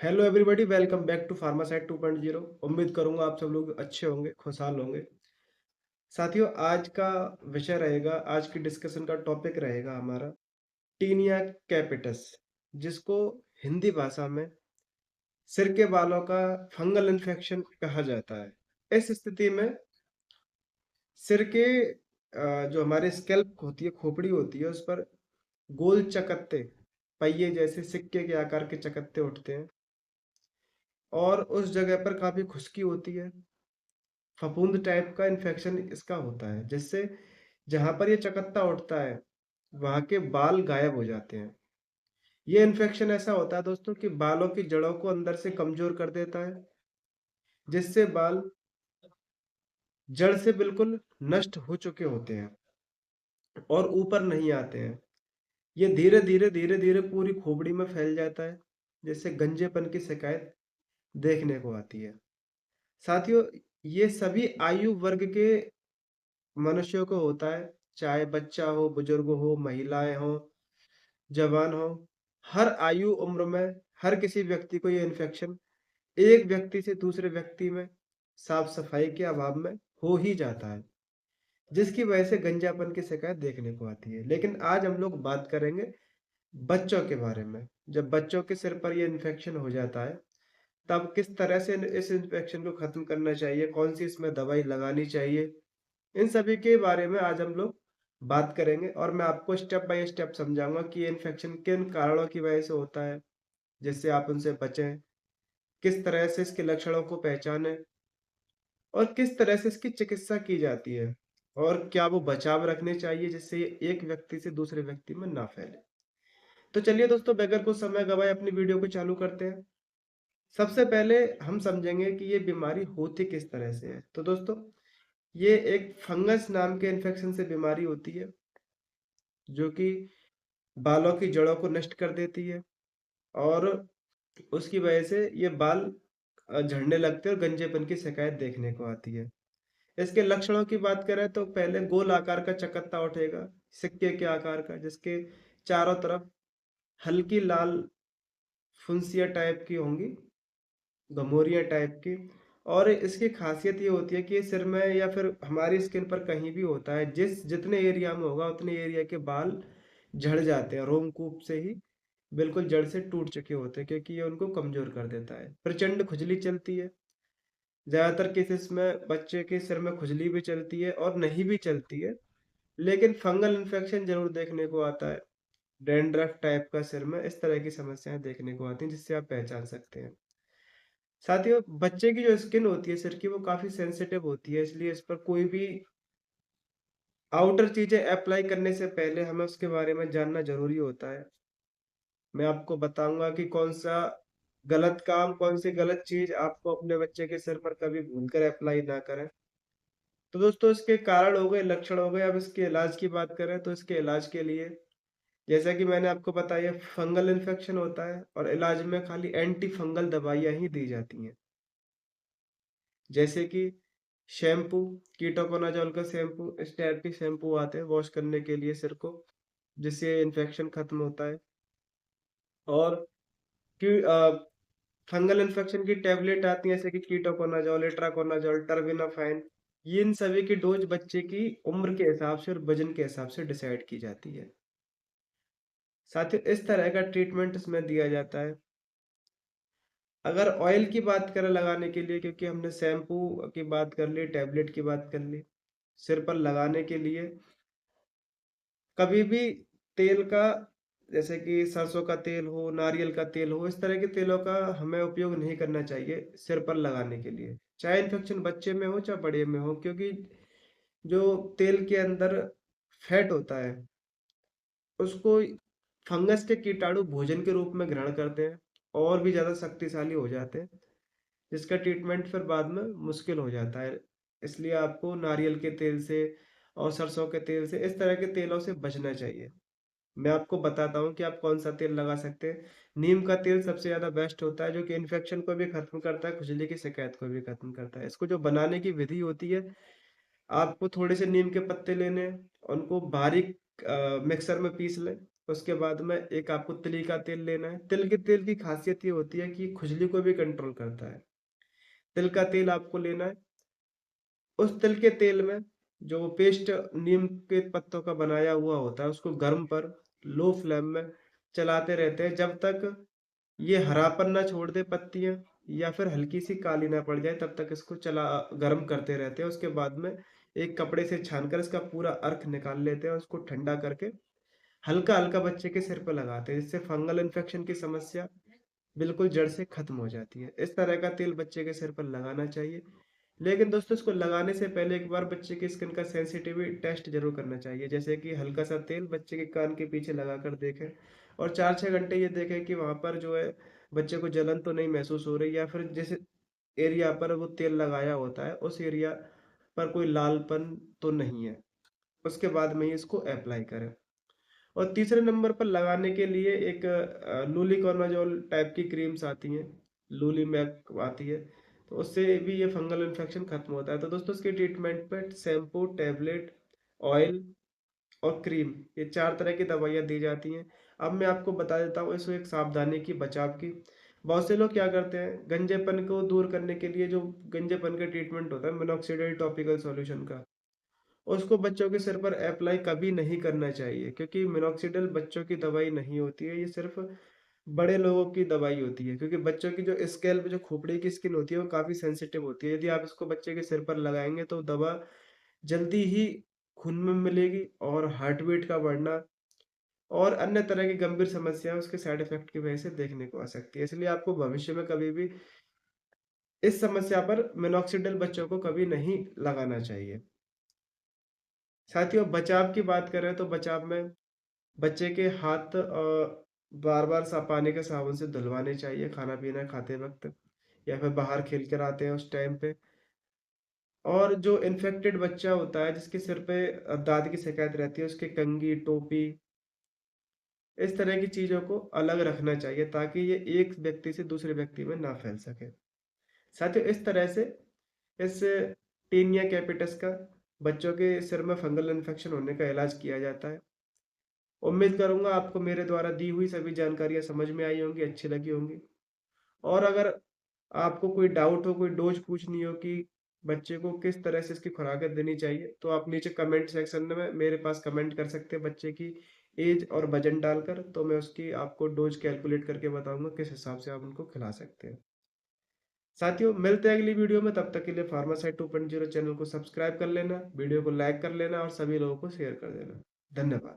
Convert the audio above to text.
Hello everybody, welcome back to Pharmasite 2.0। उम्मीद करूंगा आप सब लोग अच्छे होंगे, खुशहाल होंगे। साथियों, आज का विषय रहेगा, आज की डिस्कशन का टॉपिक रहेगा हमारा टीनिया कैपिटस, जिसको हिंदी भाषा में सिर के बालों का फंगल इन्फेक्शन कहा जाता है। इस स्थिति में सिर के जो हमारे स्कैल्प होती है, खोपड़ी होती है, उस पर गोल चकत्ते, पहिए जैसे सिक्के के आकार के चकत्ते उठते हैं और उस जगह पर काफी खुश्की होती है। फफूंद टाइप का इन्फेक्शन इसका होता है, जिससे जहां पर ये चकत्ता उठता है वहां के बाल गायब हो जाते हैं। ये इन्फेक्शन ऐसा होता है दोस्तों कि बालों की जड़ों को अंदर से कमजोर कर देता है, जिससे बाल जड़ से बिल्कुल नष्ट हो चुके होते हैं और ऊपर नहीं आते हैं। ये धीरे धीरे पूरी खोपड़ी में फैल जाता है, जिससे गंजेपन की शिकायत देखने को आती है। साथियों, ये सभी आयु वर्ग के मनुष्यों को होता है, चाहे बच्चा हो, बुजुर्ग हो, महिलाएं हो, जवान हो। हर आयु उम्र में हर किसी व्यक्ति को ये इन्फेक्शन एक व्यक्ति से दूसरे व्यक्ति में साफ सफाई के अभाव में हो ही जाता है, जिसकी वजह से गंजापन की शिकायत देखने को आती है। लेकिन आज हम लोग बात करेंगे बच्चों के बारे में। जब बच्चों के सिर पर ये इन्फेक्शन हो जाता है, तब किस तरह से इस इन्फेक्शन को खत्म करना चाहिए, कौन सी इसमें दवाई लगानी चाहिए, इन सभी के बारे में आज हम लोग बात करेंगे और मैं आपको स्टेप बाय स्टेप समझाऊंगा कि ये इन्फेक्शन किन कारणों की वजह से होता है, जिससे आप उनसे बचें, किस तरह से इसके लक्षणों को पहचानें और किस तरह से इसकी चिकित्सा की जाती है और क्या वो बचाव रखने चाहिए जिससे ये एक व्यक्ति से दूसरे व्यक्ति में ना फैले। तो चलिए दोस्तों, बगैर कुछ समय गवाए अपनी वीडियो को चालू करते हैं। सबसे पहले हम समझेंगे कि ये बीमारी होती किस तरह से है। तो दोस्तों, ये एक फंगस नाम के इन्फेक्शन से बीमारी होती है, जो कि बालों की जड़ों को नष्ट कर देती है और उसकी वजह से ये बाल झड़ने लगते हैं और गंजेपन की शिकायत देखने को आती है। इसके लक्षणों की बात करें तो पहले गोल आकार का चकत्ता उठेगा, सिक्के के आकार का, जिसके चारों तरफ हल्की लाल फुंसिया टाइप की होंगी, गमोरिया टाइप की। और इसकी खासियत ये होती है कि सिर में या फिर हमारी स्किन पर कहीं भी होता है, जितने एरिया में होगा उतने एरिया के बाल झड़ जाते हैं, रोमकूप से ही बिल्कुल जड़ से टूट चुके होते हैं, क्योंकि ये उनको कमजोर कर देता है। प्रचंड खुजली चलती है, ज्यादातर केसेस में बच्चे के सिर में खुजली भी चलती है और नहीं भी चलती है, लेकिन फंगल इन्फेक्शन जरूर देखने को आता है। डैंड्रफ टाइप का सिर में इस तरह की समस्याएं देखने को आती हैं, जिससे आप पहचान सकते हैं। साथियों, बच्चे की जो स्किन होती है सिर की, वो काफी सेंसिटिव होती है, इसलिए इस पर कोई भी आउटर चीजें अप्लाई करने से पहले हमें उसके बारे में जानना जरूरी होता है। मैं आपको बताऊंगा कि कौन सा गलत काम, कौन सी गलत चीज आपको अपने बच्चे के सिर पर कभी भूलकर अप्लाई ना करें। तो दोस्तों, इसके कारण हो गए, लक्षण हो गए। अब इसके इलाज की बात करें तो इसके इलाज के लिए, जैसा कि मैंने आपको बताया, फंगल इन्फेक्शन होता है और इलाज में खाली एंटी फंगल दवाइयां ही दी जाती हैं, जैसे कि शैम्पू, कीटोकोनाजोल का शैम्पू, इस टाइप के शैम्पू आते हैं वॉश करने के लिए सिर को, जिससे इन्फेक्शन खत्म होता है। और कि फंगल इन्फेक्शन की टेबलेट आती है, जैसे कि कीटोकोनाजोल, इट्राकोनाजोल, टर्बिनाफाइन। ये इन सभी की डोज बच्चे की उम्र के हिसाब से और वजन के हिसाब से डिसाइड की जाती है। साथ ही इस तरह का ट्रीटमेंट इसमें दिया जाता है। अगर ऑयल की बात करें लगाने के लिए, क्योंकि हमने शैम्पू की बात कर ली, टैबलेट की बात कर ली, सिर पर लगाने के लिए कभी भी तेल का, जैसे कि सरसों का तेल हो, नारियल का तेल हो, इस तरह के तेलों का हमें उपयोग नहीं करना चाहिए सिर पर लगाने के लिए, चाहे इन्फेक्शन बच्चे में हो चाहे बड़े में हो, क्योंकि जो तेल के अंदर फैट होता है, उसको फंगस के कीटाणु भोजन के रूप में ग्रहण करते हैं और भी ज्यादा शक्तिशाली हो जाते हैं, जिसका ट्रीटमेंट फिर बाद में मुश्किल हो जाता है। इसलिए आपको नारियल के तेल से और सरसों के तेल से, इस तरह के तेलों से बचना चाहिए। मैं आपको बताता हूँ कि आप कौन सा तेल लगा सकते हैं। नीम का तेल सबसे ज्यादा बेस्ट होता है, जो कि इन्फेक्शन को भी खत्म करता है, खुजली की शिकायत को भी खत्म करता है। इसको जो बनाने की विधि होती है, आपको थोड़े से नीम के पत्ते लेने हैं, उनको बारीक मिक्सर में पीस लें, उसके बाद में एक आपको तिल का तेल लेना है। तिल के तेल की ख़ासियत ये होती है कि खुजली को भी कंट्रोल करता है। तिल का तेल आपको लेना है। उस तिल के तेल में जो पेस्ट नीम के पत्तों का बनाया हुआ होता है, उसको गर्म पर लो फ्लेम में चलाते रहते हैं जब तक ये हरापन ना छोड़ दे पत्तियाँ या फिर हल्की सी काली ना पड़ जाए, तब तक इसको गर्म करते रहते हैं। उसके बाद में एक कपड़े से छानकर इसका पूरा अर्क निकाल लेते हैं, उसको ठंडा करके हल्का-हल्का बच्चे के सिर पे लगाते हैं, जिससे फंगल इन्फेक्शन की समस्या बिल्कुल जड़ से खत्म हो जाती है। इस तरह का तेल बच्चे के सिर पर लगाना चाहिए। लेकिन दोस्तों, इसको लगाने से पहले एक बार बच्चे की स्किन का सेंसिटिविटी टेस्ट ज़रूर करना चाहिए। जैसे कि हल्का सा तेल बच्चे के कान के पीछे लगाकर देखें और 4-6 घंटे ये देखें कि वहाँ पर जो है बच्चे को जलन तो नहीं महसूस हो रही, या फिर जिस एरिया पर वो तेल लगाया होता है उस एरिया पर कोई लालपन तो नहीं है। उसके बाद में ही इसको अप्लाई करें। और तीसरे नंबर पर लगाने के लिए एक लूलिकोनाजोल टाइप की क्रीम्स आती हैं, लूलीमैक आती है, तो उससे भी ये फंगल इन्फेक्शन खत्म होता है। तो दोस्तों, इसके ट्रीटमेंट पे शैम्पू, टैबलेट, ऑयल और क्रीम, ये 4 तरह की दवाइयाँ दी जाती हैं। अब मैं आपको बता देता हूँ इसमें एक सावधानी की, बचाव की। बहुत से लोग क्या करते हैं, गंजेपन को दूर करने के लिए जो गंजेपन का ट्रीटमेंट होता है मिनॉक्सिडिल टॉपिकल सॉल्यूशन का, उसको बच्चों के सिर पर अप्लाई कभी नहीं करना चाहिए, क्योंकि मिनॉक्सिडिल बच्चों की दवाई नहीं होती है, ये सिर्फ बड़े लोगों की दवाई होती है। क्योंकि बच्चों की जो स्कैल्प, जो खोपड़ी की स्किन होती है, वो काफ़ी सेंसिटिव होती है। यदि आप इसको बच्चे के सिर पर लगाएँगे तो दवा जल्दी ही खून में मिलेगी और हार्ट बीट का बढ़ना और अन्य तरह की गंभीर समस्याएँ उसके साइड इफ़ेक्ट की वजह से देखने को आ सकती है। इसलिए आपको भविष्य में कभी भी इस समस्या पर मिनॉक्सिडिल बच्चों को कभी नहीं लगाना चाहिए। साथियों, बचाव की बात करें तो बचाव में बच्चे के हाथ बार-बार पानी के साबुन से धुलवाने चाहिए खाना-पीना खाते वक़्त, या फिर बाहर खेल कर आते हैं उस टाइम पे। और जो इन्फेक्टेड बच्चा होता है जिसके सिर पे दाद की शिकायत रहती है, उसकी कंघी, टोपी, इस तरह की चीज़ों को अलग रखना चाहिए ताकि ये एक व्यक्ति से दूसरे व्यक्ति में ना फैल सके। साथियों, इस तरह से इस टीनिया कैपिटस का बच्चों के सिर में फंगल इन्फेक्शन होने का इलाज किया जाता है। उम्मीद करूँगा आपको मेरे द्वारा दी हुई सभी जानकारियाँ समझ में आई होंगी, अच्छी लगी होंगी। और अगर आपको कोई डाउट हो, कोई डोज़ पूछनी हो कि बच्चे को किस तरह से इसकी खुराकें देनी चाहिए, तो आप नीचे कमेंट सेक्शन में मेरे पास कमेंट कर सकते हैं बच्चे की ऐज और वज़न डालकर, तो मैं उसकी आपको डोज़ कैलकुलेट करके बताऊँगा किस हिसाब से आप उनको खिला सकते हैं। साथियों, मिलते हैं अगली वीडियो में, तब तक के लिए फार्मासाइट 2.0 चैनल को सब्सक्राइब कर लेना, वीडियो को लाइक कर लेना और सभी लोगों को शेयर कर देना। धन्यवाद।